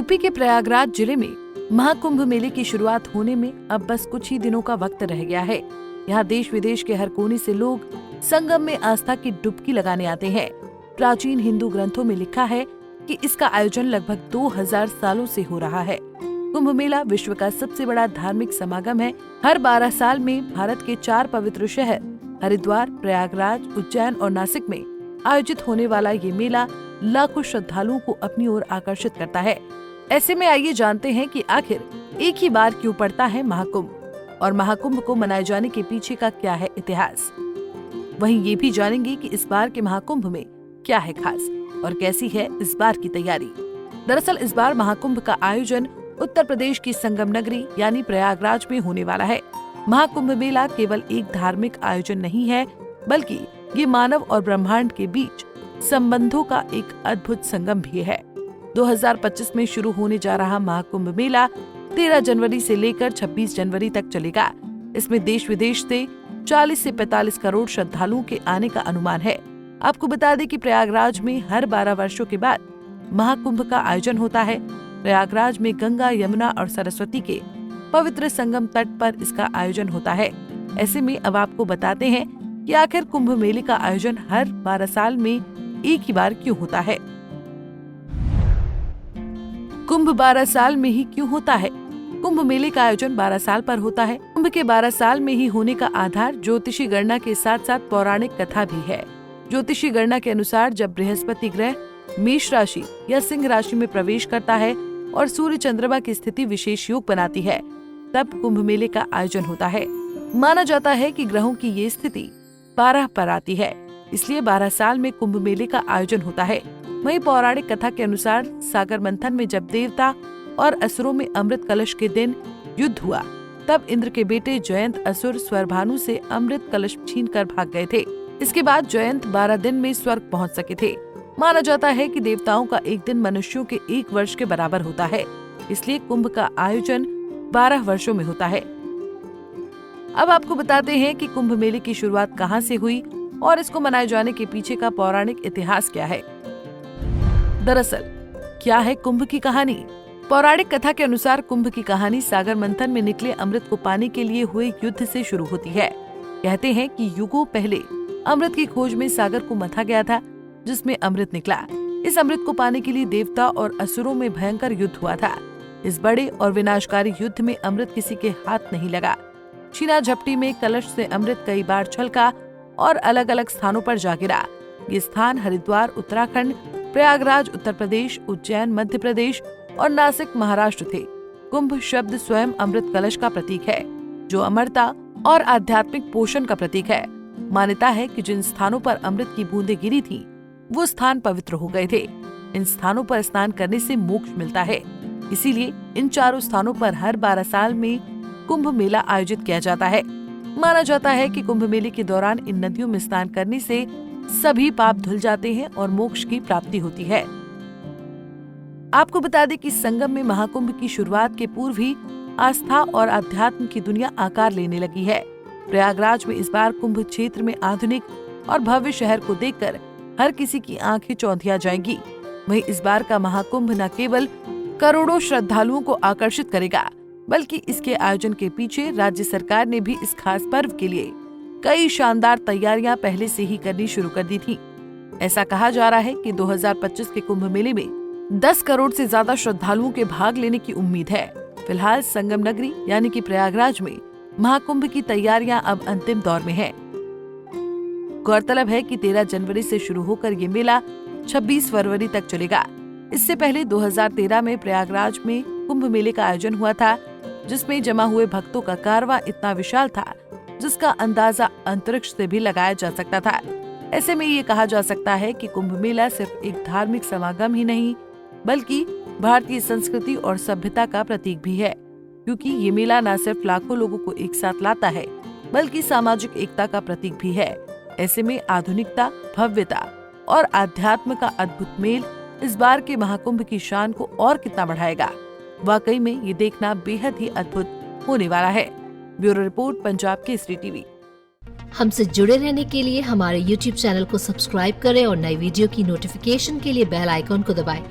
UP के प्रयागराज जिले में महाकुंभ मेले की शुरुआत होने में अब बस कुछ ही दिनों का वक्त रह गया है। यहाँ देश विदेश के हर कोने से लोग संगम में आस्था की डुबकी लगाने आते हैं। प्राचीन हिंदू ग्रंथों में लिखा है कि इसका आयोजन लगभग 2000 सालों से हो रहा है। कुंभ मेला विश्व का सबसे बड़ा धार्मिक समागम है। हर 12 साल में भारत के 4 पवित्र शहर हरिद्वार, प्रयागराज, उज्जैन और नासिक में आयोजित होने वाला ये मेला लाखों श्रद्धालुओं को अपनी ओर आकर्षित करता है। ऐसे में आइए जानते हैं कि आखिर एक ही बार क्यों पड़ता है महाकुंभ और महाकुंभ को मनाए जाने के पीछे का क्या है इतिहास। वहीं ये भी जानेंगे कि इस बार के महाकुंभ में क्या है खास और कैसी है इस बार की तैयारी। दरअसल इस बार महाकुंभ का आयोजन उत्तर प्रदेश की संगम नगरी यानी प्रयागराज में होने वाला है। महाकुंभ मेला केवल एक धार्मिक आयोजन नहीं है, बल्कि ये मानव और ब्रह्मांड के बीच संबंधों का एक अद्भुत संगम भी है। 2025 में शुरू होने जा रहा महाकुंभ मेला 13 जनवरी से लेकर 26 जनवरी तक चलेगा। इसमें देश विदेश से 40 से 45 करोड़ श्रद्धालुओं के आने का अनुमान है। आपको बता दें कि प्रयागराज में हर 12 वर्षों के बाद महाकुंभ का आयोजन होता है। प्रयागराज में गंगा, यमुना और सरस्वती के पवित्र संगम तट पर इसका आयोजन होता है। ऐसे में अब आपको बताते हैं कि आखिर कुंभ मेले का आयोजन हर 12 साल में एक ही बार क्यों होता है। कुंभ 12 साल में ही क्यों होता है? कुंभ मेले का आयोजन 12 साल पर होता है। कुंभ के 12 साल में ही होने का आधार ज्योतिषी गणना के साथ साथ पौराणिक कथा भी है। ज्योतिषी गणना के अनुसार जब बृहस्पति ग्रह मेष राशि या सिंह राशि में प्रवेश करता है और सूर्य चंद्रमा की स्थिति विशेष योग बनाती है, तब कुंभ मेले का आयोजन होता है। माना जाता है कि ग्रहों की ये स्थिति 12 पर आती है, इसलिए 12 साल में कुंभ मेले का आयोजन होता है। वहीं पौराणिक कथा के अनुसार सागर मंथन में जब देवता और असुरों में अमृत कलश के दिन युद्ध हुआ, तब इंद्र के बेटे जयंत असुर स्वरभानु से अमृत कलश छीनकर भाग गए थे। इसके बाद जयंत 12 दिन में स्वर्ग पहुंच सके थे। माना जाता है कि देवताओं का एक दिन मनुष्यों के 1 वर्ष के बराबर होता है, इसलिए कुंभ का आयोजन 12 वर्षों में होता है। अब आपको बताते हैं कि कुंभ मेले की शुरुआत कहां से हुई और इसको मनाए जाने के पीछे का पौराणिक इतिहास क्या है। दरअसल क्या है कुंभ की कहानी? पौराणिक कथा के अनुसार कुंभ की कहानी सागर मंथन में निकले अमृत को पाने के लिए हुए युद्ध से शुरू होती है। कहते हैं कि युगों पहले अमृत की खोज में सागर को मथा गया था, जिसमें अमृत निकला। इस अमृत को पाने के लिए देवता और असुरों में भयंकर युद्ध हुआ था। इस बड़े और विनाशकारी युद्ध में अमृत किसी के हाथ नहीं लगा। छीना झपटी में कलश से अमृत कई बार छलका और अलग अलग स्थानों पर जा गिरा। ये स्थान हरिद्वार उत्तराखंड, प्रयागराज उत्तर प्रदेश, उज्जैन मध्य प्रदेश और नासिक महाराष्ट्र थे। कुंभ शब्द स्वयं अमृत कलश का प्रतीक है, जो अमरता और आध्यात्मिक पोषण का प्रतीक है। मान्यता है कि जिन स्थानों पर अमृत की बूंदें गिरी थी, वो स्थान पवित्र हो गए थे। इन स्थानों पर स्नान करने से मोक्ष मिलता है। इसीलिए इन चारों स्थानों पर हर 12 साल में कुंभ मेला आयोजित किया जाता है। माना जाता है कि कुंभ मेले के दौरान इन नदियों में स्नान करने से सभी पाप धुल जाते हैं और मोक्ष की प्राप्ति होती है। आपको बता दें कि संगम में महाकुंभ की शुरुआत के पूर्व ही आस्था और अध्यात्म की दुनिया आकार लेने लगी है। प्रयागराज में इस बार कुंभ क्षेत्र में आधुनिक और भव्य शहर को देखकर हर किसी की आंखें चौंधिया जाएंगी। वहीं इस बार का महाकुंभ न केवल करोड़ों श्रद्धालुओं को आकर्षित करेगा, बल्कि इसके आयोजन के पीछे राज्य सरकार ने भी इस खास पर्व के लिए कई शानदार तैयारियां पहले से ही करनी शुरू कर दी थी। ऐसा कहा जा रहा है कि 2025 के कुंभ मेले में 10 करोड़ से ज्यादा श्रद्धालुओं के भाग लेने की उम्मीद है। फिलहाल संगम नगरी यानी कि प्रयागराज में महाकुंभ की तैयारियां अब अंतिम दौर में है। गौरतलब है कि 13 जनवरी से शुरू होकर ये मेला 26 फरवरी तक चलेगा। इससे पहले 2013 में प्रयागराज में कुंभ मेले का आयोजन हुआ था, जिसमें जमा हुए भक्तों का कारवां इतना विशाल था, जिसका अंदाजा अंतरिक्ष से भी लगाया जा सकता था। ऐसे में ये कहा जा सकता है कि कुंभ मेला सिर्फ एक धार्मिक समागम ही नहीं, बल्कि भारतीय संस्कृति और सभ्यता का प्रतीक भी है, क्योंकि ये मेला न सिर्फ लाखों लोगों को एक साथ लाता है, बल्कि सामाजिक एकता का प्रतीक भी है। ऐसे में आधुनिकता, भव्यता और आध्यात्म का अद्भुत मेल इस बार के महाकुंभ की शान को और कितना बढ़ाएगा। वाकई में ये देखना बेहद ही अद्भुत होने वाला है। Bureau report, Punjab Kesari TV. हमसे जुड़े रहने के लिए हमारे YouTube चैनल को सब्सक्राइब करें और नई वीडियो की नोटिफिकेशन के लिए बेल आइकॉन को दबाएं।